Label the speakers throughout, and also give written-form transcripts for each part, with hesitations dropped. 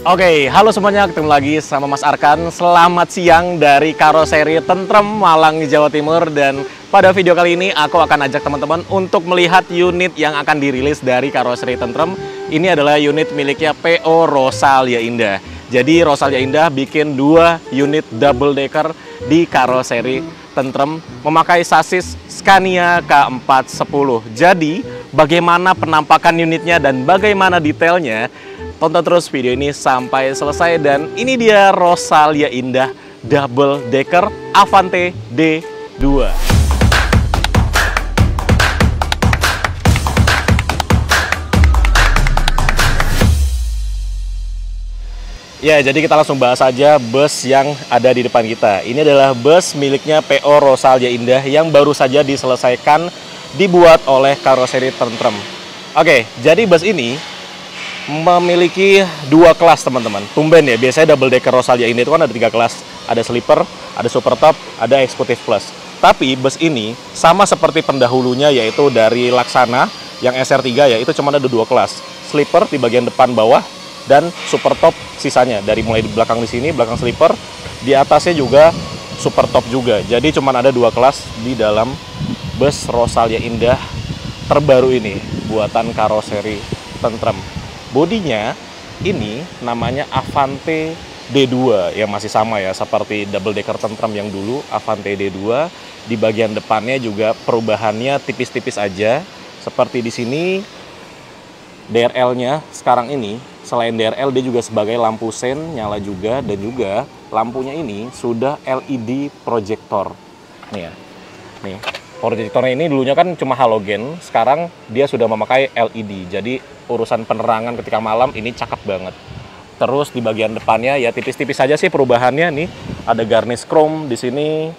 Speaker 1: Oke, halo semuanya, ketemu lagi sama Mas Arkan. Selamat siang dari Karoseri Tentrem, Malang, Jawa Timur. Dan pada video kali ini aku akan ajak teman-teman untuk melihat unit yang akan dirilis dari Karoseri Tentrem. Ini adalah unit miliknya PO Rosalia Indah. Jadi Rosalia Indah bikin 2 unit double decker di Karoseri Tentrem memakai sasis Scania K410. Jadi bagaimana penampakan unitnya dan bagaimana detailnya, tonton terus video ini sampai selesai. Dan ini dia Rosalia Indah double decker Avante D2. Ya, jadi kita langsung bahas saja bus yang ada di depan kita. Ini adalah bus miliknya PO Rosalia Indah yang baru saja diselesaikan dibuat oleh Karoseri Tentrem. Oke, jadi bus ini memiliki 2 kelas, teman-teman. Tumben ya, biasanya double decker Rosalia Indah itu kan ada 3 kelas. Ada sleeper, ada super top, ada executive plus. Tapi bus ini sama seperti pendahulunya, yaitu dari Laksana yang SR3 ya, itu cuma ada 2 kelas. Sleeper di bagian depan bawah dan super top sisanya. Dari mulai di belakang di sini, belakang sleeper, di atasnya juga super top juga. Jadi cuma ada 2 kelas di dalam bus Rosalia Indah terbaru ini, buatan Karoseri Tentrem. Bodinya ini namanya Avante D2, ya masih sama ya seperti double decker Tentrem yang dulu, Avante D2. Di bagian depannya juga perubahannya tipis-tipis aja. Seperti di sini DRL-nya sekarang ini, selain DRL dia juga sebagai lampu sen nyala juga, dan juga lampunya ini sudah LED projector. Nih ya. Nih, proyektornya ini dulunya kan cuma halogen, sekarang dia sudah memakai LED. Jadi urusan penerangan ketika malam ini cakep banget. Terus di bagian depannya ya tipis-tipis saja sih perubahannya nih. Ada garnish chrome di sini.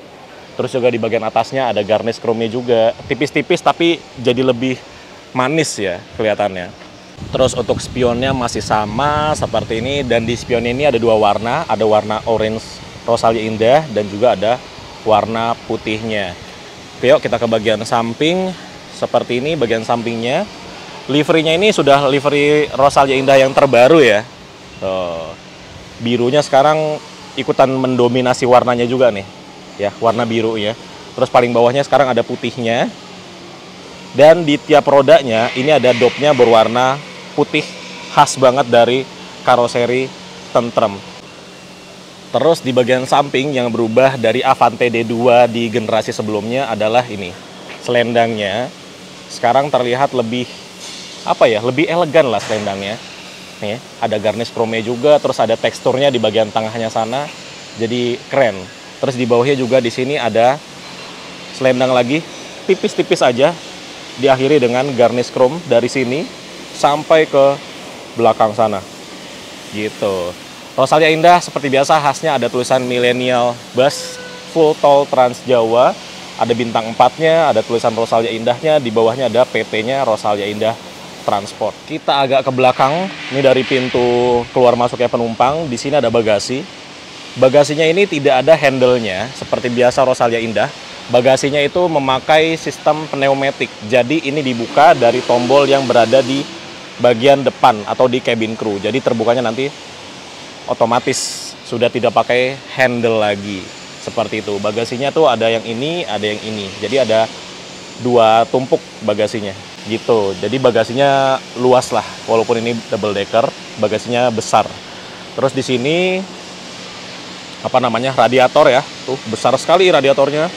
Speaker 1: Terus juga di bagian atasnya ada garnish chrome-nya juga. Tipis-tipis tapi jadi lebih manis ya kelihatannya. Terus untuk spionnya masih sama seperti ini, dan di spionnya ini ada 2 warna, ada warna orange Rosalia Indah dan juga ada warna putihnya. Oke, yuk kita ke bagian samping. Seperti ini bagian sampingnya. Liverynya ini sudah livery Rosalia Indah yang terbaru ya. Tuh. Birunya sekarang ikutan mendominasi warnanya juga nih. Ya, warna birunya. Terus paling bawahnya sekarang ada putihnya. Dan di tiap rodanya ini ada dopnya berwarna putih khas banget dari Karoseri Tentrem. Terus di bagian samping yang berubah dari Avante D2 di generasi sebelumnya adalah ini, selendangnya. Sekarang terlihat lebih lebih elegan lah selendangnya. Nih, ada garnish chrome juga, terus ada teksturnya di bagian tengahnya sana, jadi keren. Terus di bawahnya juga di sini ada selendang lagi, tipis-tipis aja, diakhiri dengan garnish chrome dari sini sampai ke belakang sana. Gitu. Rosalia Indah seperti biasa khasnya ada tulisan Millennial Bus Full Tol Trans Jawa, ada bintang 4-nya, ada tulisan Rosalia Indahnya, di bawahnya ada PT-nya Rosalia Indah Transport. Kita agak ke belakang, ini dari pintu keluar masuknya penumpang, di sini ada bagasi. Bagasinya ini tidak ada handle-nya seperti biasa Rosalia Indah. Bagasinya itu memakai sistem pneumatik. Jadi ini dibuka dari tombol yang berada di bagian depan atau di cabin crew. Jadi terbukanya nanti otomatis, sudah tidak pakai handle lagi. Seperti itu. Bagasinya tuh ada yang ini, ada yang ini. Jadi ada 2 tumpuk bagasinya. Gitu. Jadi bagasinya luas lah. Walaupun ini double decker, bagasinya besar. Terus di sini radiator ya. Tuh besar sekali radiatornya.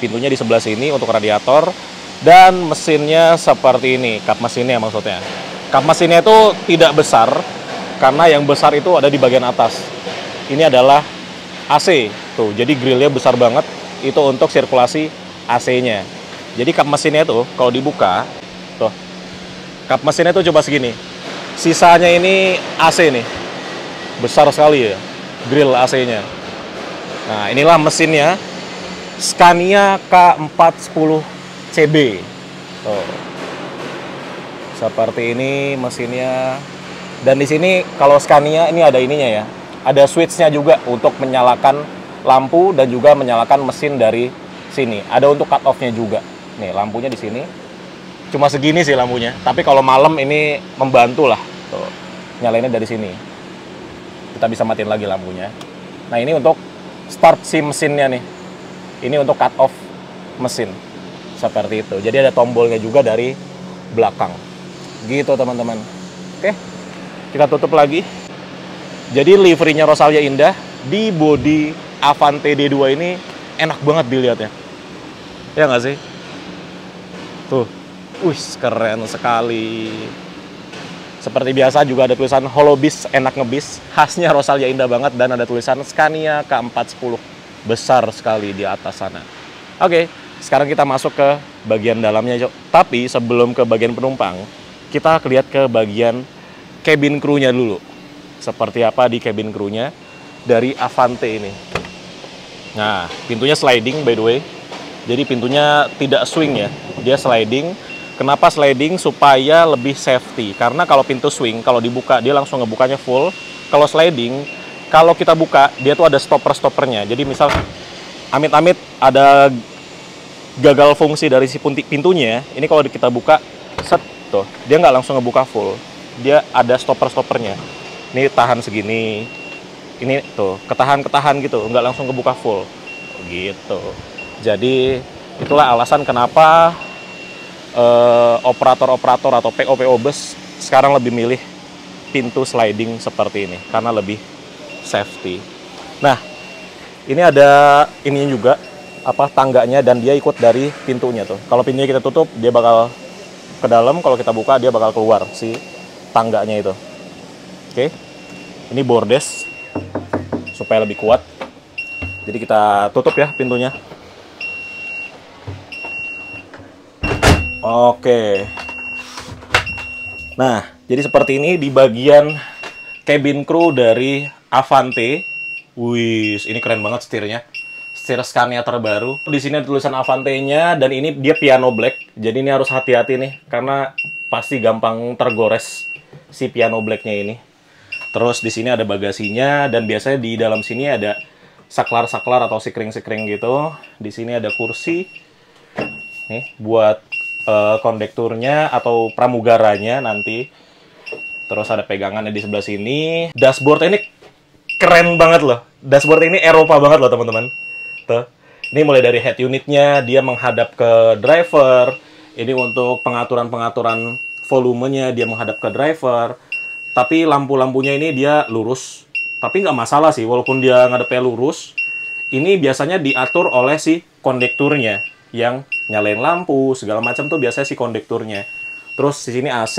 Speaker 1: Pintunya di sebelah sini untuk radiator. Dan mesinnya seperti ini. Kap mesinnya maksudnya. Kap mesinnya itu tidak besar, karena yang besar itu ada di bagian atas. Ini adalah AC, tuh. Jadi grillnya besar banget, itu untuk sirkulasi AC-nya. Jadi kap mesinnya itu kalau dibuka, tuh, kap mesinnya itu coba segini. Sisanya ini AC nih, besar sekali ya, grill AC-nya. Nah, inilah mesinnya, Scania K410 CB. Tuh. Seperti ini mesinnya. Dan di sini kalau Scania ini ada ininya ya. Ada switch-nya juga untuk menyalakan lampu dan juga menyalakan mesin dari sini. Ada untuk cut off-nya juga. Nih, lampunya di sini. Cuma segini sih lampunya. Tapi kalau malam ini membantu lah. Tuh, nyalainnya dari sini. kita bisa matiin lagi lampunya. Nah, ini untuk start si mesinnya nih. Ini untuk cut off mesin. Seperti itu. Jadi ada tombolnya juga dari belakang. Gitu teman-teman. Oke, kita tutup lagi. Jadi liverynya Rosalia Indah di bodi Avante D2 ini enak banget dilihatnya. Ya nggak sih? Tuh, wih keren sekali. Seperti biasa juga ada tulisan Holobis enak ngebis. Khasnya Rosalia Indah banget, dan ada tulisan Scania K410 besar sekali di atas sana. Oke, sekarang kita masuk ke bagian dalamnya. Tapi sebelum ke bagian penumpang, kita lihat ke bagian cabin crew-nya dulu. Seperti apa di cabin crew-nya dari Avante ini. Nah, pintunya sliding by the way. Jadi pintunya tidak swing ya, dia sliding. Kenapa sliding? Supaya lebih safety. Karena kalau pintu swing, kalau dibuka dia langsung ngebukanya full. Kalau sliding, kalau kita buka dia tuh ada stopper-stoppernya. Jadi misal amit-amit ada gagal fungsi dari si pintunya, ini kalau kita buka, set tuh, dia nggak langsung ngebuka full. Dia ada stopper-stoppernya. Ini tahan segini, ini tuh ketahan gitu, nggak langsung kebuka full gitu. Jadi itulah alasan kenapa operator-operator atau PO bus sekarang lebih milih pintu sliding seperti ini karena lebih safety. Nah, ini ada ininya juga, apa, tangganya, dan dia ikut dari pintunya tuh. Kalau pintunya kita tutup, dia bakal ke dalam. Kalau kita buka, dia bakal keluar si tangganya itu. Oke, ini bordes supaya lebih kuat. Jadi kita tutup ya pintunya. Oke. Nah, jadi seperti ini di bagian cabin crew dari Avante. Wih, ini keren banget setirnya. Setir Scania terbaru. Di sini ada tulisan Avante-nya, dan ini dia piano black. Jadi ini harus hati-hati nih, karena pasti gampang tergores si piano black-nya ini. Terus di sini ada bagasinya, dan biasanya di dalam sini ada saklar-saklar atau sikring-sikring gitu. Di sini ada kursi nih buat kondekturnya atau pramugaranya nanti. Terus ada pegangannya di sebelah sini. Dashboard ini keren banget loh. Dashboard ini Eropa banget loh teman-teman. Tuh. Ini mulai dari head unitnya, dia menghadap ke driver. Ini untuk pengaturan-pengaturan volumenya, dia menghadap ke driver. Tapi lampu-lampunya ini dia lurus. Tapi nggak masalah sih, walaupun dia ngadepnya lurus. Ini biasanya diatur oleh si kondekturnya yang nyalain lampu segala macam tuh biasanya si kondekturnya. Terus di sini AC,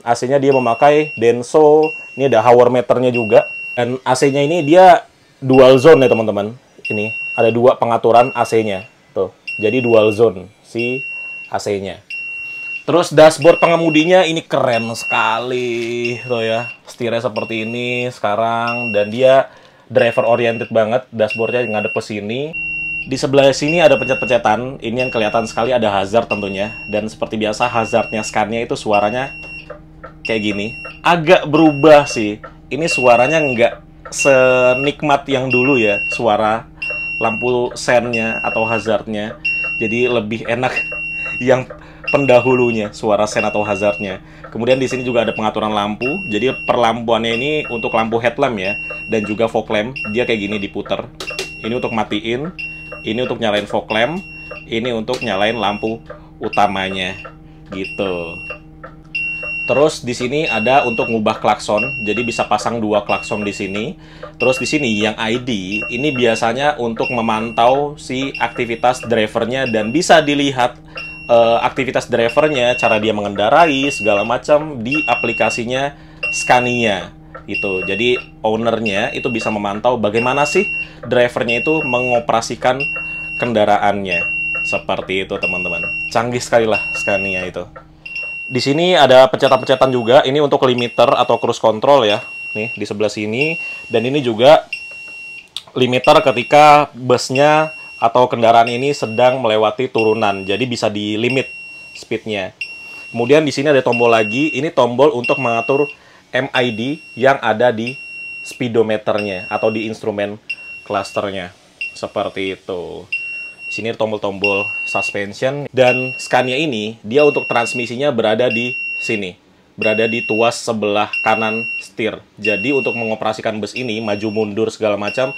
Speaker 1: AC-nya dia memakai Denso. Ini ada hour meternya juga. Dan AC-nya ini dia dual zone ya teman-teman. Ini ada dua pengaturan AC-nya. Tuh, jadi dual zone si AC-nya. Terus dashboard pengemudinya ini keren sekali. Tuh ya, setirnya seperti ini sekarang. Dan dia driver oriented banget. Dashboardnya ngadep ke sini. Di sebelah sini ada pencet-pencetan. Ini yang kelihatan sekali ada hazard tentunya. Dan seperti biasa hazardnya Scania itu suaranya kayak gini. Agak berubah sih. Ini suaranya nggak senikmat yang dulu ya. Suara lampu sennya atau hazardnya. Jadi lebih enak yang pendahulunya, suara sen atau hazardnya. Kemudian di sini juga ada pengaturan lampu. Jadi perlampuannya ini untuk lampu headlamp ya. Dan juga fog lamp. Dia kayak gini diputer. Ini untuk matiin. Ini untuk nyalain fog lamp, ini untuk nyalain lampu utamanya, gitu. Terus di sini ada untuk ngubah klakson, jadi bisa pasang dua klakson di sini. Terus di sini yang ID, ini biasanya untuk memantau si aktivitas drivernya dan bisa dilihat aktivitas drivernya, cara dia mengendarai segala macam di aplikasinya Scania. Gitu. Jadi ownernya itu bisa memantau bagaimana sih drivernya itu mengoperasikan kendaraannya. Seperti itu teman-teman. Canggih sekali lah Scania itu. Di sini ada pencetan-pencetan juga. Ini untuk limiter atau cruise control ya. Nih di sebelah sini. Dan ini juga limiter ketika busnya atau kendaraan ini sedang melewati turunan. Jadi bisa di limit speednya. Kemudian di sini ada tombol lagi. Ini tombol untuk mengatur MID yang ada di speedometernya atau di instrumen clusternya. Seperti itu. Di sini tombol-tombol suspension, dan Scania ini dia untuk transmisinya berada di sini berada di tuas sebelah kanan setir. Jadi untuk mengoperasikan bus ini, maju mundur segala macam,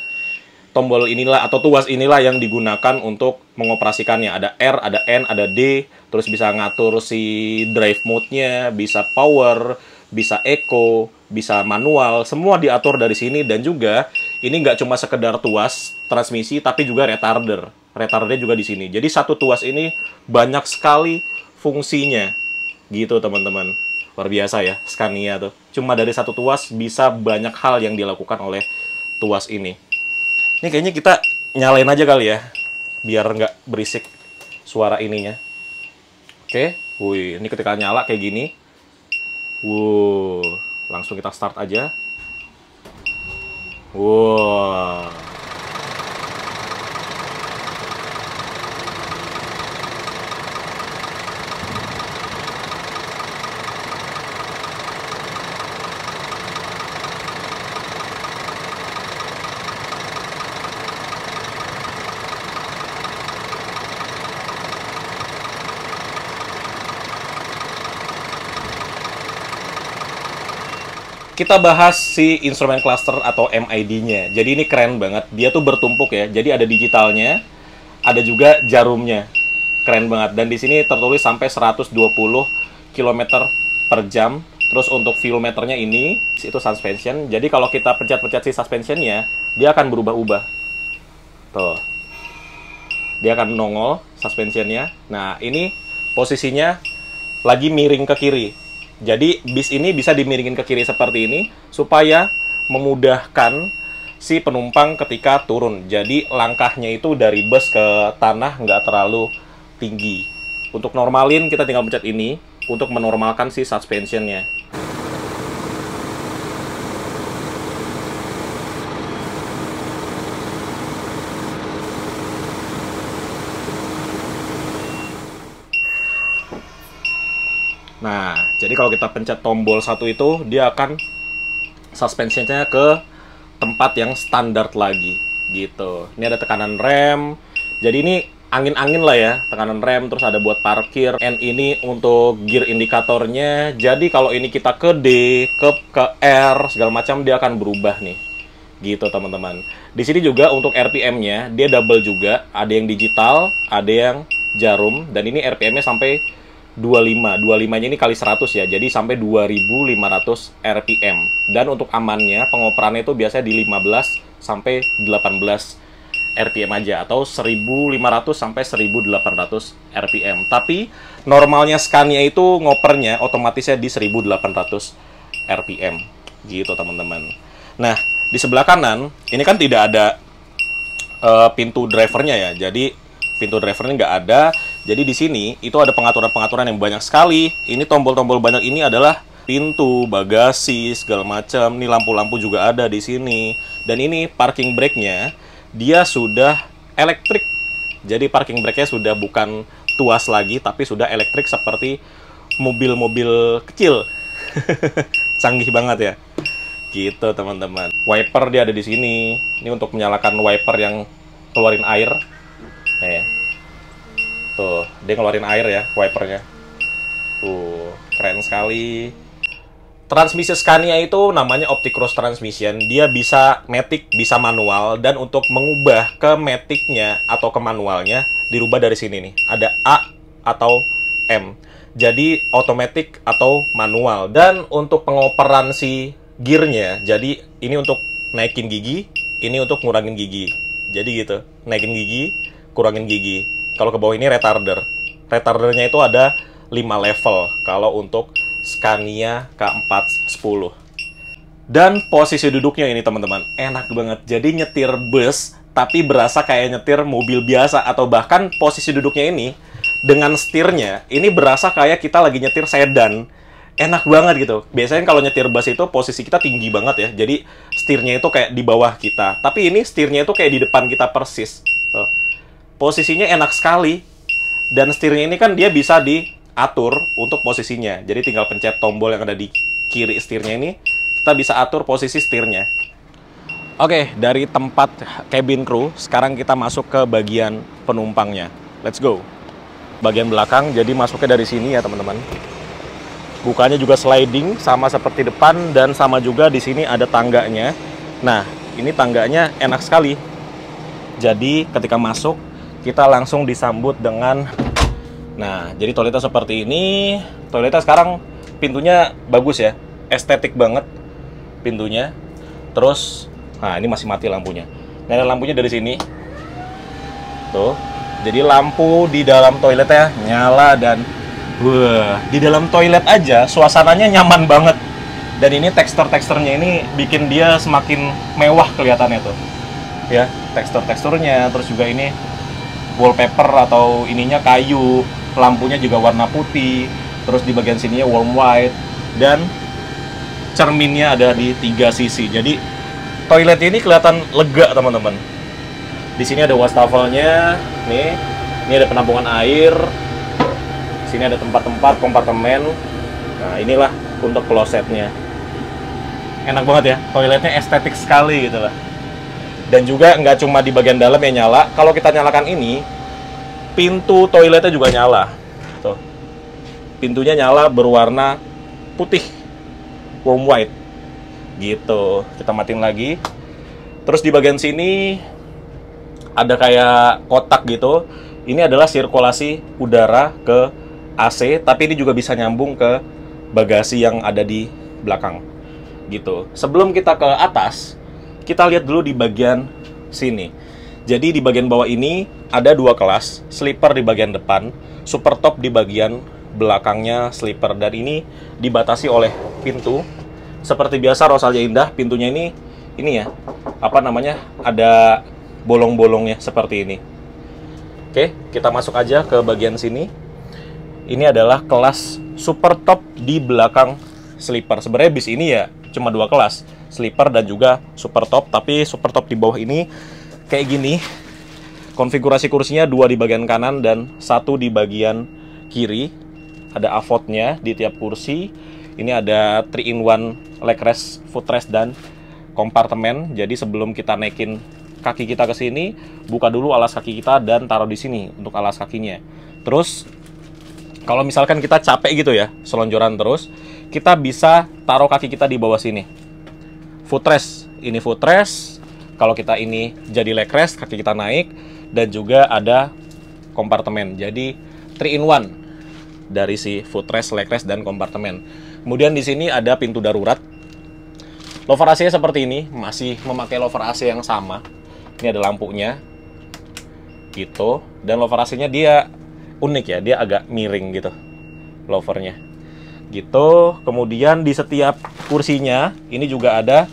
Speaker 1: tombol inilah atau tuas inilah yang digunakan untuk mengoperasikannya. Ada R, ada N, ada D, terus bisa ngatur si drive mode-nya, bisa power, bisa eco, bisa manual, semua diatur dari sini. Dan juga ini nggak cuma sekedar tuas transmisi, tapi juga retarder. Retardernya juga di sini. Jadi satu tuas ini banyak sekali fungsinya, gitu teman-teman. Luar biasa ya, Scania tuh. Cuma dari satu tuas bisa banyak hal yang dilakukan oleh tuas ini. Ini kayaknya kita nyalain aja kali ya, biar nggak berisik suara ininya. Oke, wih, ini ketika nyala kayak gini. Langsung kita start aja. Kita bahas si instrumen cluster atau MID-nya. Jadi ini keren banget. Dia tuh bertumpuk ya. Jadi ada digitalnya, ada juga jarumnya. Keren banget. Dan di sini tertulis sampai 120 km per jam. Terus untuk fuel meternya ini, itu suspension. Jadi kalau kita pencet-pencet si suspensionnya, dia akan berubah-ubah. Tuh. Dia akan nongol suspensionnya. Nah, ini posisinya lagi miring ke kiri. Jadi bis ini bisa dimiringin ke kiri seperti ini supaya memudahkan si penumpang ketika turun. Jadi langkahnya itu dari bus ke tanah nggak terlalu tinggi. Untuk normalin kita tinggal pencet ini untuk menormalkan si suspensionnya. Nah, jadi kalau kita pencet tombol satu itu, dia akan suspensionnya ke tempat yang standar lagi, gitu. Ini ada tekanan rem, jadi ini angin-angin lah ya, tekanan rem, terus ada buat parkir. N ini untuk gear indikatornya, jadi kalau ini kita ke D, ke R, segala macam, dia akan berubah nih. Gitu teman-teman. Di sini juga untuk RPM-nya, dia double juga, ada yang digital, ada yang jarum, dan ini RPM-nya sampai 25-nya ini kali 100 ya, jadi sampai 2500 RPM. Dan untuk amannya, pengoperannya itu biasanya di 15 sampai 18 RPM aja, atau 1500 sampai 1800 RPM. Tapi normalnya Scania itu ngopernya otomatisnya di 1800 RPM, gitu teman-teman. Nah, di sebelah kanan ini kan tidak ada pintu drivernya ya, jadi pintu drivernya nggak ada. Jadi di sini itu ada pengaturan-pengaturan yang banyak sekali. Ini tombol-tombol banyak ini adalah pintu, bagasi, segala macam. Ini lampu-lampu juga ada di sini. Dan ini parking brake-nya, dia sudah elektrik. Jadi parking brake-nya sudah bukan tuas lagi, tapi sudah elektrik seperti mobil-mobil kecil. Canggih banget ya. Gitu teman-teman. Wiper dia ada di sini. Ini untuk menyalakan wiper yang keluarin air. Nih. Tuh, dia ngeluarin air ya, wipernya. Tuh, keren sekali. Transmisi Scania itu namanya OptiCross Transmission. Dia bisa matic, bisa manual. Dan untuk mengubah ke maticnya atau ke manualnya, dirubah dari sini nih. Ada A atau M. Jadi, automatic atau manual. Dan untuk pengoperan si gearnya, jadi ini untuk naikin gigi, ini untuk ngurangin gigi. Jadi gitu, naikin gigi, kurangin gigi. Kalau ke bawah ini retarder. Retardernya itu ada 5 level kalau untuk Scania K410. Dan posisi duduknya ini teman-teman, enak banget. Jadi nyetir bus, tapi berasa kayak nyetir mobil biasa. Atau bahkan posisi duduknya ini, dengan setirnya, ini berasa kayak kita lagi nyetir sedan. Enak banget gitu. Biasanya kalau nyetir bus itu posisi kita tinggi banget ya. Jadi setirnya itu kayak di bawah kita. Tapi ini setirnya itu kayak di depan kita persis. Tuh. Posisinya enak sekali. Dan setirnya ini kan dia bisa diatur untuk posisinya. Jadi tinggal pencet tombol yang ada di kiri setirnya ini, kita bisa atur posisi setirnya. Oke, dari tempat cabin crew, sekarang kita masuk ke bagian penumpangnya. Let's go. Bagian belakang, jadi masuknya dari sini ya teman-teman. Bukanya juga sliding sama seperti depan, dan sama juga di sini ada tangganya. Nah, ini tangganya enak sekali. Jadi ketika masuk kita langsung disambut dengan, nah, jadi toiletnya seperti ini. Toiletnya sekarang pintunya bagus ya, estetik banget pintunya. Terus, nah ini masih mati lampunya. Nah, lampunya dari sini. Tuh. Jadi lampu di dalam toiletnya nyala, dan wah, di dalam toilet aja suasananya nyaman banget. Dan ini teksturnya ini bikin dia semakin mewah kelihatannya tuh. Ya, teksturnya, terus juga ini wallpaper atau ininya kayu, lampunya juga warna putih, terus di bagian sininya warm white, dan cerminnya ada di 3 sisi. Jadi toilet ini kelihatan lega, teman-teman. Di sini ada wastafelnya, nih. Ini ada penampungan air. Sini ada tempat-tempat kompartemen. Nah, inilah untuk klosetnya. Enak banget ya, toiletnya estetik sekali gitu lah. Dan juga nggak cuma di bagian dalam yang nyala. Kalau kita nyalakan ini, pintu toiletnya juga nyala. Tuh. Pintunya nyala berwarna putih, warm white. Gitu. Kita matiin lagi. Terus di bagian sini ada kayak kotak gitu. Ini adalah sirkulasi udara ke AC, tapi ini juga bisa nyambung ke bagasi yang ada di belakang. Gitu. Sebelum kita ke atas, kita lihat dulu di bagian sini. Jadi di bagian bawah ini ada 2 kelas, sleeper di bagian depan, super top di bagian belakangnya sleeper, dan ini dibatasi oleh pintu. Seperti biasa Rosalia Indah, pintunya ini ya, apa namanya? Ada bolong-bolongnya seperti ini. Oke, kita masuk aja ke bagian sini. Ini adalah kelas super top di belakang sleeper. Sebenarnya bis ini ya cuma 2 kelas, sleeper dan juga super top. Tapi super top di bawah ini kayak gini. Konfigurasi kursinya 2 di bagian kanan dan 1 di bagian kiri. Ada avotnya di tiap kursi. Ini ada 3-in-1 leg rest, footrest, dan kompartemen. Jadi sebelum kita naikin kaki kita ke sini, buka dulu alas kaki kita dan taruh di sini untuk alas kakinya. Terus kalau misalkan kita capek gitu ya, selonjoran terus, kita bisa taruh kaki kita di bawah sini. Footrest, ini footrest. Kalau kita ini jadi leg rest, kaki kita naik, dan juga ada kompartemen. Jadi 3-in-1 dari si footrest, leg rest, dan kompartemen. Kemudian di sini ada pintu darurat. Lover AC-nya seperti ini, masih memakai lover AC yang sama. Ini ada lampunya, gitu. Dan lover AC-nya dia unik ya, dia agak miring gitu, lovernya, gitu. Kemudian di setiap kursinya ini juga ada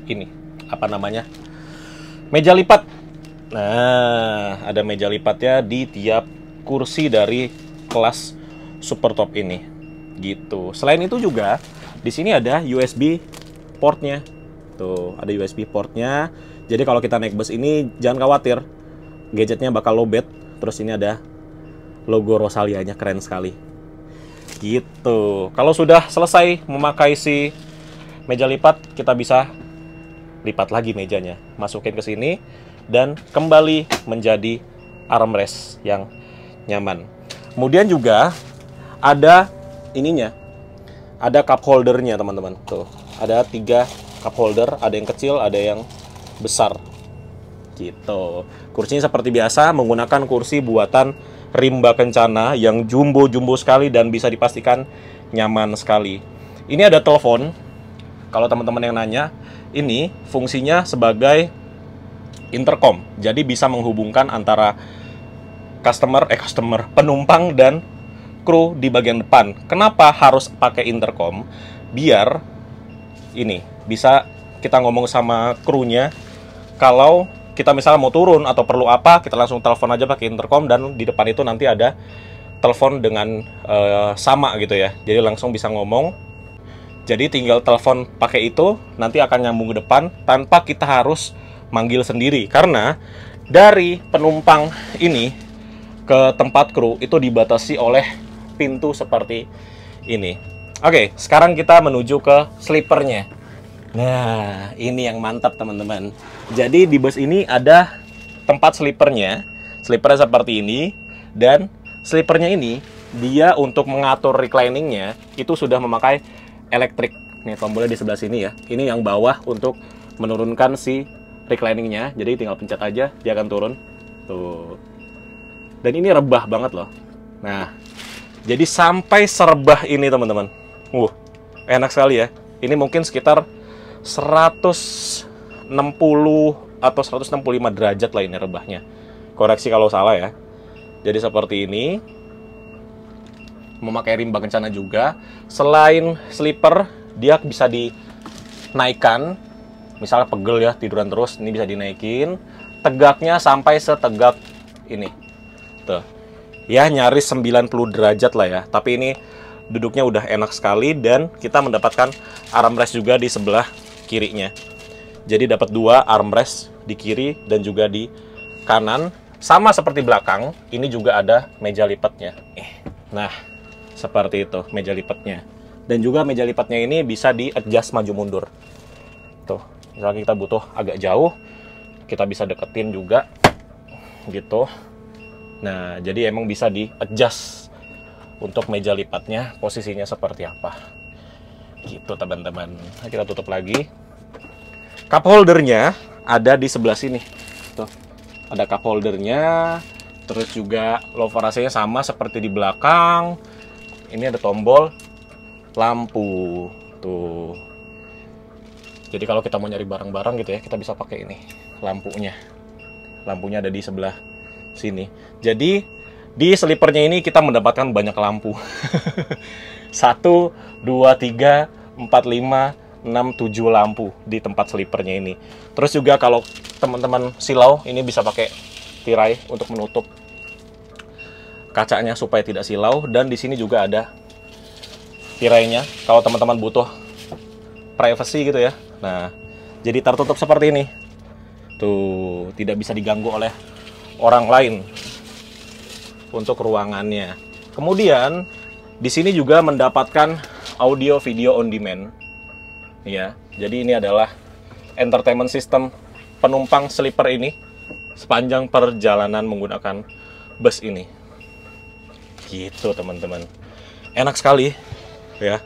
Speaker 1: ini, apa namanya, meja lipat. Nah, ada meja lipatnya di tiap kursi dari kelas super top ini, gitu. Selain itu juga di sini ada USB portnya. Tuh, ada USB portnya. Jadi kalau kita naik bus ini jangan khawatir, gadgetnya bakal lowbat. Terus ini ada logo Rosalianya, keren sekali. Gitu. Kalau sudah selesai memakai si meja lipat, kita bisa lipat lagi mejanya, masukin ke sini, dan kembali menjadi armrest yang nyaman. Kemudian juga ada ininya, ada cup holdernya teman-teman. Tuh, ada 3 cup holder, ada yang kecil, ada yang besar. Gitu. Kursinya seperti biasa menggunakan kursi buatan Rimba Kencana yang jumbo-jumbo sekali dan bisa dipastikan nyaman sekali. Ini ada telepon. Kalau teman-teman yang nanya, ini fungsinya sebagai intercom. Jadi bisa menghubungkan antara penumpang dan kru di bagian depan. Kenapa harus pakai intercom? Biar ini bisa kita ngomong sama krunya. Kalau kita misalnya mau turun atau perlu apa, kita langsung telepon aja pakai intercom, dan di depan itu nanti ada telepon dengan sama gitu ya. Jadi langsung bisa ngomong. Jadi tinggal telepon pakai itu, nanti akan nyambung ke depan tanpa kita harus manggil sendiri. Karena dari penumpang ini ke tempat kru itu dibatasi oleh pintu seperti ini. Oke, sekarang kita menuju ke sleepernya. Nah, ini yang mantap teman-teman. Jadi di bus ini ada tempat sleepernya. Sleepernya seperti ini. Dan sleepernya ini dia untuk mengatur recliningnya itu sudah memakai elektrik. Nih tombolnya di sebelah sini ya. Ini yang bawah untuk menurunkan si recliningnya. Jadi tinggal pencet aja, dia akan turun. Tuh. Dan ini rebah banget loh. Nah, jadi sampai serebah ini teman-teman. Enak sekali ya. Ini mungkin sekitar 160 atau 165 derajat lah ini rebahnya. Koreksi kalau salah ya. Jadi seperti ini. Memakai rimba kencana juga. Selain slipper, dia bisa dinaikkan. Misalnya pegel ya, tiduran terus, ini bisa dinaikin. Tegaknya sampai setegak ini. Tuh. Ya nyaris 90 derajat lah ya. Tapi ini duduknya udah enak sekali dan kita mendapatkan armrest juga di sebelah kirinya. Jadi dapat 2 armrest di kiri dan juga di kanan. Sama seperti belakang, ini juga ada meja lipatnya. Nah, seperti itu meja lipatnya. Dan juga meja lipatnya ini bisa di-adjust maju mundur. Tuh, misalnya kita butuh agak jauh, kita bisa deketin juga gitu. Nah, jadi emang bisa di-adjust untuk meja lipatnya, posisinya seperti apa. Gitu teman-teman. Nah, kita tutup lagi. Cup holdernya ada di sebelah sini. Tuh, ada cup holdernya. Terus juga lower AC-nya sama seperti di belakang. Ini ada tombol lampu. Tuh. Jadi kalau kita mau nyari barang-barang gitu ya, kita bisa pakai ini lampunya. Lampunya ada di sebelah sini. Jadi di slipernya ini kita mendapatkan banyak lampu. 1, 2, 3, 4, 5, 6, 7 lampu di tempat slipernya ini. Terus juga kalau teman-teman silau, ini bisa pakai tirai untuk menutup kacanya supaya tidak silau. Dan di sini juga ada tirainya kalau teman-teman butuh privacy gitu ya. Nah, jadi tertutup seperti ini. Tuh, tidak bisa diganggu oleh orang lain untuk ruangannya. Kemudian di sini juga mendapatkan audio video on demand. Ya, jadi ini adalah entertainment system penumpang sleeper ini sepanjang perjalanan menggunakan bus ini. Gitu teman-teman. Enak sekali ya.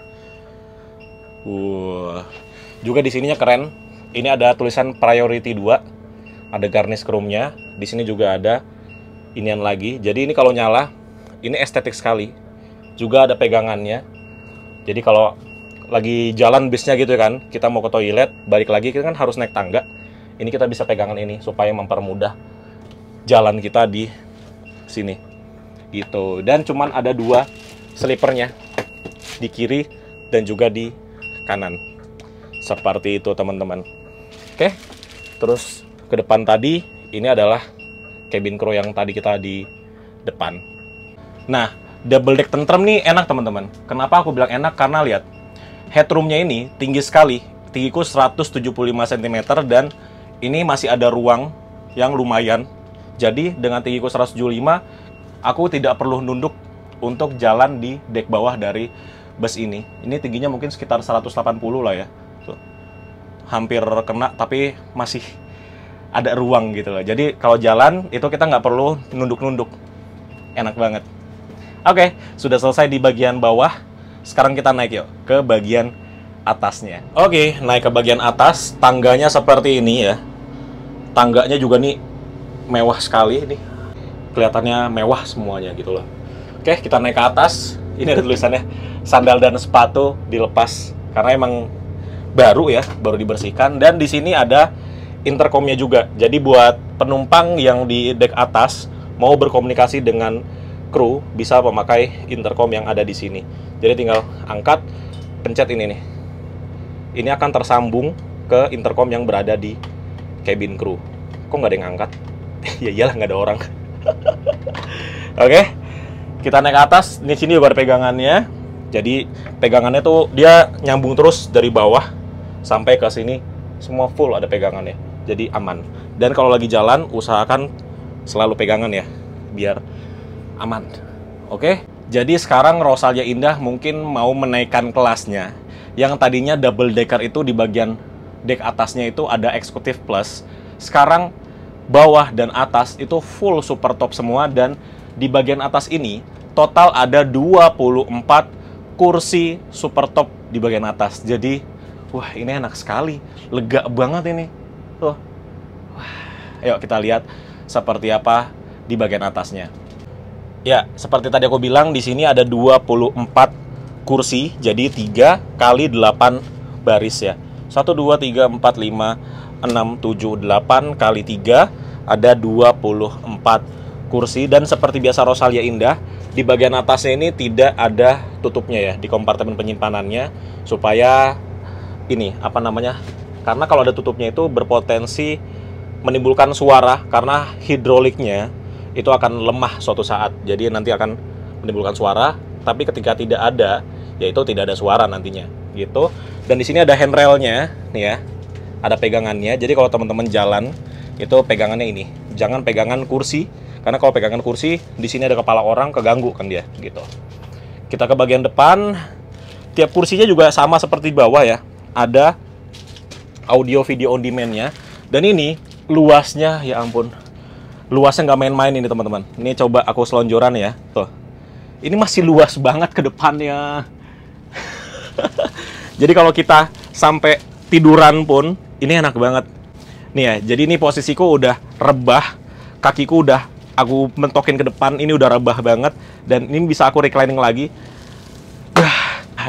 Speaker 1: Juga di sininya keren. Ini ada tulisan priority 2. Ada garnish chrome-nya. Di sini juga ada inian lagi. Jadi ini kalau nyala, ini estetik sekali. Juga ada pegangannya. Jadi kalau lagi jalan bisnya gitu kan, kita mau ke toilet, balik lagi kita kan harus naik tangga. Ini kita bisa pegangan ini supaya mempermudah jalan kita di sini. Gitu. Dan cuman ada 2 slipernya di kiri dan juga di kanan. Seperti itu teman-teman. Oke. Terus ke depan tadi, ini adalah cabin crew yang tadi kita di depan. Nah, double deck tentrem nih enak teman-teman. Kenapa aku bilang enak? Karena lihat, headroomnya ini tinggi sekali. Tinggiku 175 cm dan ini masih ada ruang yang lumayan. Jadi dengan tinggiku 175, aku tidak perlu nunduk untuk jalan di deck bawah dari bus ini. Ini tingginya mungkin sekitar 180 lah ya. Tuh. Hampir kena, tapi masih ada ruang gitu loh. Jadi kalau jalan itu kita nggak perlu nunduk-nunduk. Enak banget. Oke, sudah selesai di bagian bawah. Sekarang kita naik yuk ke bagian atasnya. Oke, naik ke bagian atas. Tangganya seperti ini ya. Tangganya juga nih mewah sekali nih. Kelihatannya mewah semuanya gitu loh. Oke, kita naik ke atas. Ini ada tulisannya sandal dan sepatu dilepas karena emang baru ya, baru dibersihkan. Dan di sini ada intercomnya juga. Jadi buat penumpang yang di deck atas mau berkomunikasi dengan kru bisa memakai intercom yang ada di sini. Jadi tinggal angkat, pencet ini nih. Ini akan tersambung ke intercom yang berada di cabin crew. Kok nggak ada yang angkat? Ya iyalah, nggak ada orang. Oke, kita naik ke atas. Di sini juga ada pegangannya. Jadi pegangannya tuh dia nyambung terus dari bawah sampai ke sini. Semua full ada pegangannya. Jadi aman. Dan kalau lagi jalan, usahakan selalu pegangan ya, biar aman. Oke, jadi sekarang Rosalia Indah mungkin mau menaikkan kelasnya. Yang tadinya double decker itu di bagian deck atasnya itu ada Executive Plus. Sekarang bawah dan atas itu full super top semua. Dan di bagian atas ini total ada 24 kursi super top di bagian atas. Jadi, wah ini enak sekali, lega banget ini. Tuh. Wah, ayo kita lihat seperti apa di bagian atasnya. Ya, seperti tadi aku bilang, di sini ada 24 kursi, jadi 3 kali 8 baris ya. 1, 2, 3, 4, 5, 6, 7, 8 kali 3 ada 24 kursi. Dan seperti biasa Rosalia Indah, di bagian atasnya ini tidak ada tutupnya ya, di kompartemen penyimpanannya, supaya ini, apa namanya, karena kalau ada tutupnya itu berpotensi menimbulkan suara, karena hidroliknya itu akan lemah suatu saat, jadi nanti akan menimbulkan suara. Tapi ketika tidak ada, yaitu tidak ada suara nantinya gitu. Dan di sini ada handrailnya nih ya, ada pegangannya. Jadi kalau teman-teman jalan itu pegangannya ini, jangan pegangan kursi, karena kalau pegangan kursi di sini ada kepala orang, keganggu kan dia gitu. Kita ke bagian depan, tiap kursinya juga sama seperti di bawah ya, ada audio video on demand-nya. Dan ini luasnya, ya ampun, luasnya nggak main-main ini teman-teman. Ini coba aku selonjoran ya, tuh. Ini masih luas banget ke depannya. Jadi kalau kita sampai tiduran pun, ini enak banget. Nih ya, jadi ini posisiku udah rebah, kakiku udah aku mentokin ke depan, ini udah rebah banget. Dan ini bisa aku reclining lagi.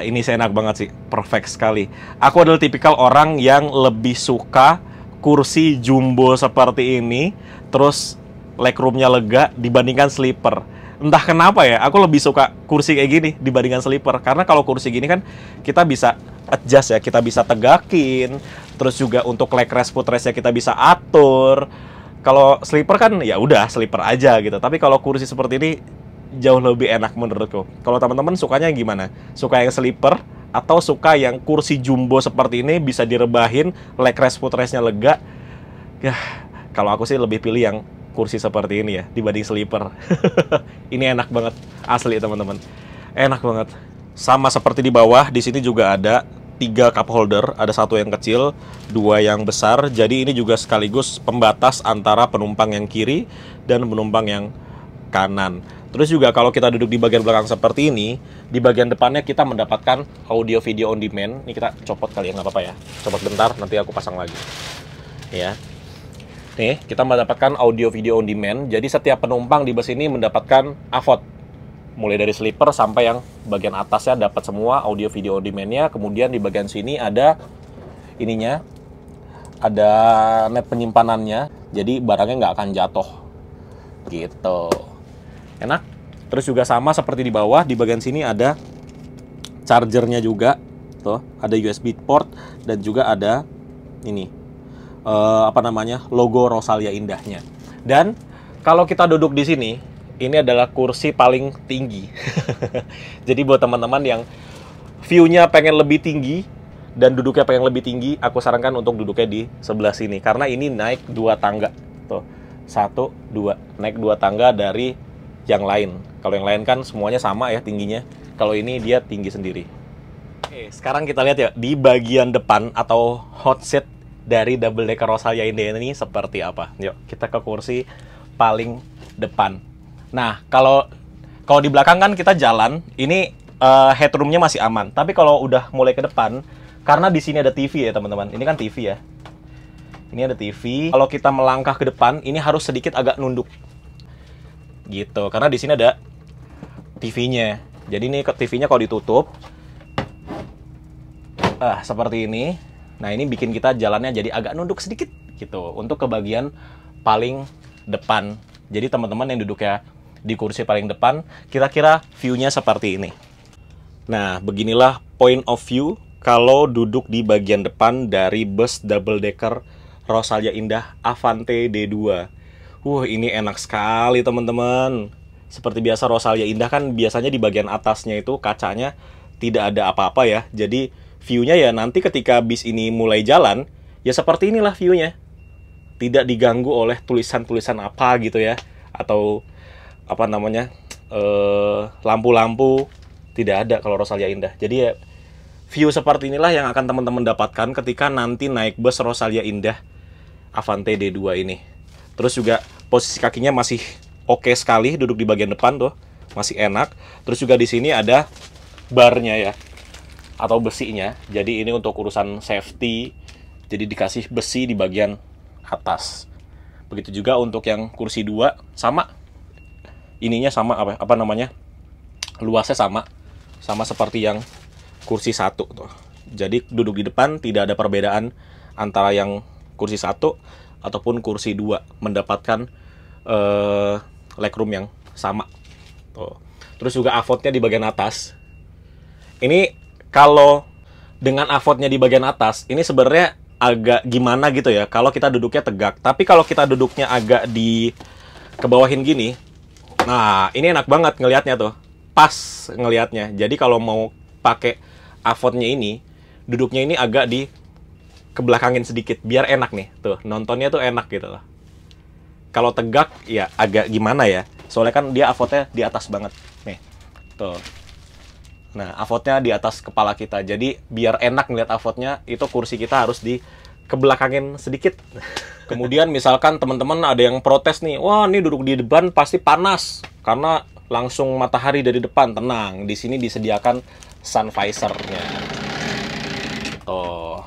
Speaker 1: Ini saya enak banget sih, perfect sekali. Aku adalah tipikal orang yang lebih suka kursi jumbo seperti ini, terus legroomnya lega dibandingkan sleeper. Entah kenapa ya, aku lebih suka kursi kayak gini dibandingkan sleeper. Karena kalau kursi gini kan kita bisa adjust ya, kita bisa tegakin, terus juga untuk leg rest, foot rest ya kita bisa atur. Kalau sleeper kan ya udah sleeper aja gitu. Tapi kalau kursi seperti ini jauh lebih enak menurutku. Kalau teman-teman sukanya gimana? Suka yang sleeper atau suka yang kursi jumbo seperti ini, bisa direbahin, leg rest, foot restnya lega? Ya, kalau aku sih lebih pilih yang kursi seperti ini ya dibanding sleeper. Ini enak banget asli teman-teman, enak banget. Sama seperti di bawah, di sini juga ada 3 cup holder, ada 1 yang kecil, 2 yang besar. Jadi ini juga sekaligus pembatas antara penumpang yang kiri dan penumpang yang kanan. Terus juga kalau kita duduk di bagian belakang seperti ini, di bagian depannya kita mendapatkan audio video on demand. Ini kita copot kali ya, nggak apa-apa ya, copot bentar, nanti aku pasang lagi ya. Nih, kita mendapatkan audio video on demand. Jadi setiap penumpang di bus ini mendapatkan AVOD. Mulai dari sleeper sampai yang bagian atasnya dapat semua audio video on demand-nya. Kemudian di bagian sini ada ininya, ada net penyimpanannya. Jadi barangnya nggak akan jatuh. Gitu. Enak. Terus juga sama seperti di bawah, di bagian sini ada chargernya juga. Tuh, ada USB port dan juga ada ini. Apa namanya, logo Rosalia Indahnya. Dan kalau kita duduk di sini, ini adalah kursi paling tinggi. Jadi buat teman-teman yang view-nya pengen lebih tinggi dan duduknya pengen lebih tinggi, aku sarankan untuk duduknya di sebelah sini, karena ini naik 2 tangga. Tuh, 1, 2, naik 2 tangga dari yang lain. Kalau yang lain kan semuanya sama ya tingginya. Kalau ini dia tinggi sendiri. Oke, sekarang kita lihat ya di bagian depan atau hot seat dari double decker Rosalia Indah ini seperti apa. Yuk, kita ke kursi paling depan. Nah, kalau di belakang kan kita jalan, ini headroomnya masih aman. Tapi kalau udah mulai ke depan, karena di sini ada TV ya teman-teman. Ini kan TV ya. Ini ada TV. Kalau kita melangkah ke depan, ini harus sedikit agak nunduk. Gitu, karena di sini ada TV-nya. Jadi ini TV-nya kalau ditutup, seperti ini. Nah, ini bikin kita jalannya jadi agak nunduk sedikit gitu untuk ke bagian paling depan. Jadi teman-teman yang duduknya di kursi paling depan, kira-kira view-nya seperti ini. Nah, beginilah point of view kalau duduk di bagian depan dari bus double decker Rosalia Indah Avante D2. Ini enak sekali teman-teman. Seperti biasa Rosalia Indah kan biasanya di bagian atasnya itu kacanya tidak ada apa-apa ya. Jadi view-nya ya nanti ketika bis ini mulai jalan, ya seperti inilah view-nya. Tidak diganggu oleh tulisan-tulisan apa gitu ya. Atau apa namanya, lampu-lampu. Tidak ada kalau Rosalia Indah. Jadi ya view seperti inilah yang akan teman-teman dapatkan ketika nanti naik bus Rosalia Indah Avante D2 ini. Terus juga posisi kakinya masih oke sekali duduk di bagian depan tuh. masih enak. Terus juga di sini ada barnya ya, atau besinya. Jadi ini untuk urusan safety, jadi dikasih besi di bagian atas. Begitu juga untuk yang kursi 2, sama. Ininya sama, apa namanya? Luasnya sama seperti yang kursi 1 tuh. Jadi duduk di depan tidak ada perbedaan antara yang kursi 1 ataupun kursi 2, mendapatkan legroom yang sama. Tuh. Terus juga avotnya di bagian atas. Ini kalau dengan avotnya di bagian atas, ini sebenarnya agak gimana gitu ya kalau kita duduknya tegak. Tapi kalau kita duduknya agak di kebawahin gini, nah ini enak banget ngelihatnya tuh. Pas ngelihatnya. Jadi kalau mau pakai avotnya ini, duduknya ini agak di kebelakangin sedikit biar enak nih. Tuh, nontonnya tuh enak gitu loh. Kalau tegak ya agak gimana ya. Soalnya kan dia avotnya di atas banget. Nih. Tuh. Nah, avotnya di atas kepala kita. Jadi biar enak ngeliat avotnya, itu kursi kita harus di kebelakangin sedikit. Kemudian misalkan teman-teman ada yang protes nih, wah ini duduk di depan pasti panas karena langsung matahari dari depan. Tenang, di sini disediakan sun visor-nya. Tuh.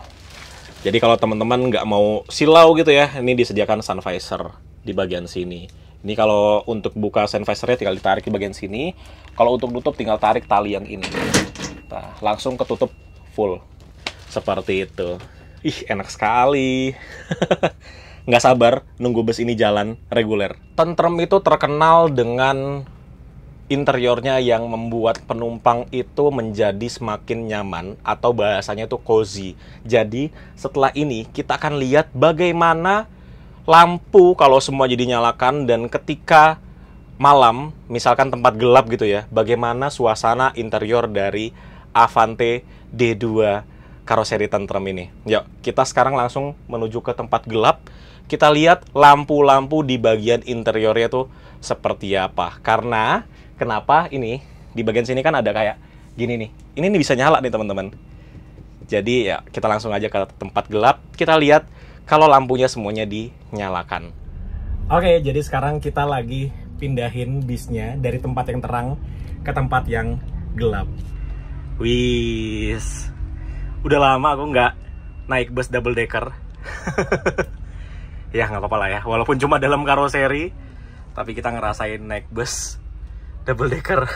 Speaker 1: Jadi kalau teman-teman nggak mau silau gitu ya, ini disediakan sun visor di bagian sini. Ini kalau untuk buka sun visor-nya tinggal ditarik di bagian sini. Kalau untuk tutup tinggal tarik tali yang ini. Nah, langsung ketutup full. Seperti itu. Ih, enak sekali. Nggak sabar nunggu bus ini jalan reguler. Tentrem itu terkenal dengan interiornya yang membuat penumpang itu menjadi semakin nyaman, atau bahasanya itu cozy. Jadi setelah ini kita akan lihat bagaimana lampu kalau semua jadi nyalakan, dan ketika malam misalkan tempat gelap gitu ya, bagaimana suasana interior dari Avante D2 karoseri tentrem ini. Yuk kita sekarang langsung menuju ke tempat gelap. Kita lihat lampu-lampu di bagian interiornya tuh seperti apa. Karena kenapa ini di bagian sini kan ada kayak gini nih. Ini nih bisa nyala nih teman-teman. Jadi ya kita langsung aja ke tempat gelap. Kita lihat kalau lampunya semuanya dinyalakan. Oke, jadi sekarang kita lagi pindahin bisnya dari tempat yang terang ke tempat yang gelap. Wis, udah lama aku nggak naik bus double decker. Ya nggak apa-apa lah ya, walaupun cuma dalam karoseri, tapi kita ngerasain naik bus double decker.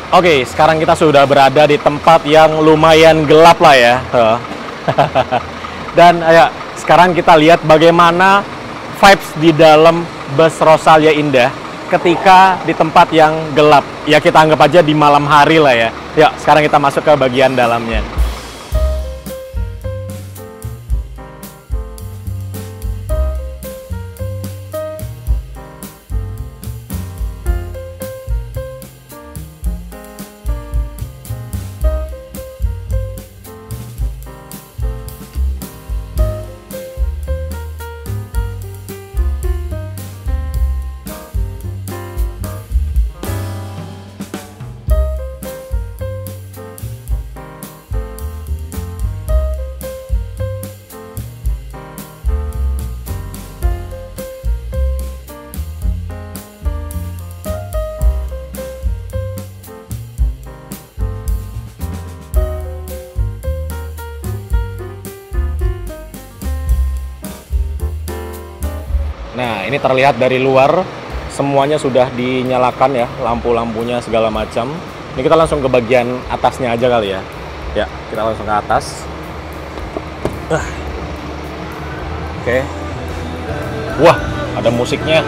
Speaker 1: Oke, sekarang kita sudah berada di tempat yang lumayan gelap lah ya. Dan ayo, sekarang kita lihat bagaimana vibes di dalam bus Rosalia Indah ketika di tempat yang gelap. Ya kita anggap aja di malam hari lah ya. Yuk, sekarang kita masuk ke bagian dalamnya. Nah, ini terlihat dari luar semuanya sudah dinyalakan ya, lampu-lampunya segala macam. Ini kita langsung ke bagian atasnya aja kali ya. Ya, kita langsung ke atas. Oke. Wah, ada musiknya.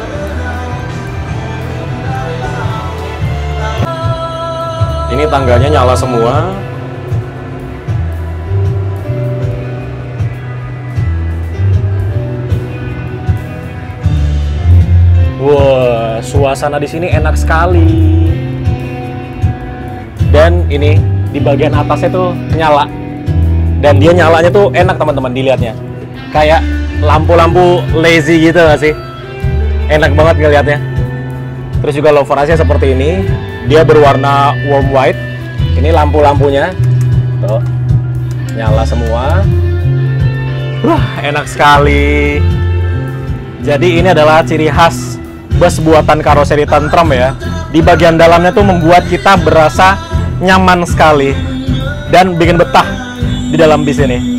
Speaker 1: Ini tangganya nyala semua. Wah, suasana di sini enak sekali. Dan ini di bagian atasnya tuh nyala. Dan dia nyalanya tuh enak teman-teman dilihatnya. Kayak lampu-lampu lazy gitu gak sih? Enak banget ngelihatnya. Terus juga loverasnya seperti ini. Dia berwarna warm white. Ini lampu-lampunya tuh nyala semua. Wah, enak sekali. Jadi ini adalah ciri khas bus buatan karoseri Tantrum ya. Di bagian dalamnya tuh membuat kita berasa nyaman sekali dan bikin betah di dalam bis ini.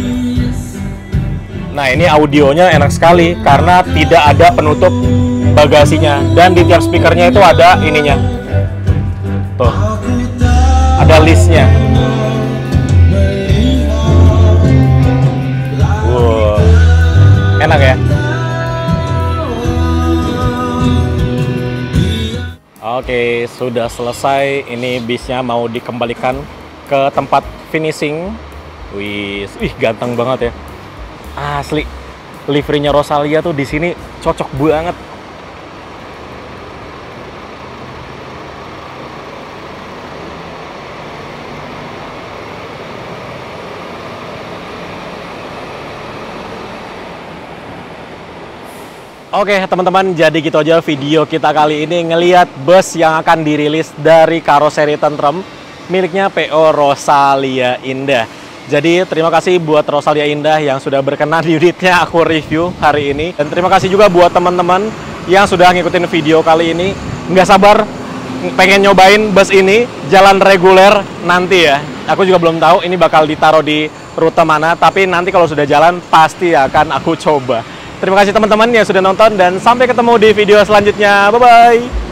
Speaker 1: Nah, ini audionya enak sekali karena tidak ada penutup bagasinya, dan di tiap speakernya itu ada ininya. Tuh. Ada listnya. Wow. Enak ya? Oke, sudah selesai. Ini bisnya mau dikembalikan ke tempat finishing. Wih, ganteng banget ya. Asli. Liverynya Rosalia tuh di sini cocok banget. Oke teman-teman, jadi gitu aja video kita kali ini ngelihat bus yang akan dirilis dari karoseri Tantrum miliknya PO Rosalia Indah. Jadi terima kasih buat Rosalia Indah yang sudah berkenan di unitnya aku review hari ini. Dan terima kasih juga buat teman-teman yang sudah ngikutin video kali ini. Nggak sabar pengen nyobain bus ini jalan reguler nanti ya. Aku juga belum tahu ini bakal ditaruh di rute mana, tapi nanti kalau sudah jalan pasti akan aku coba. Terima kasih teman-teman yang sudah nonton dan sampai ketemu di video selanjutnya. Bye-bye!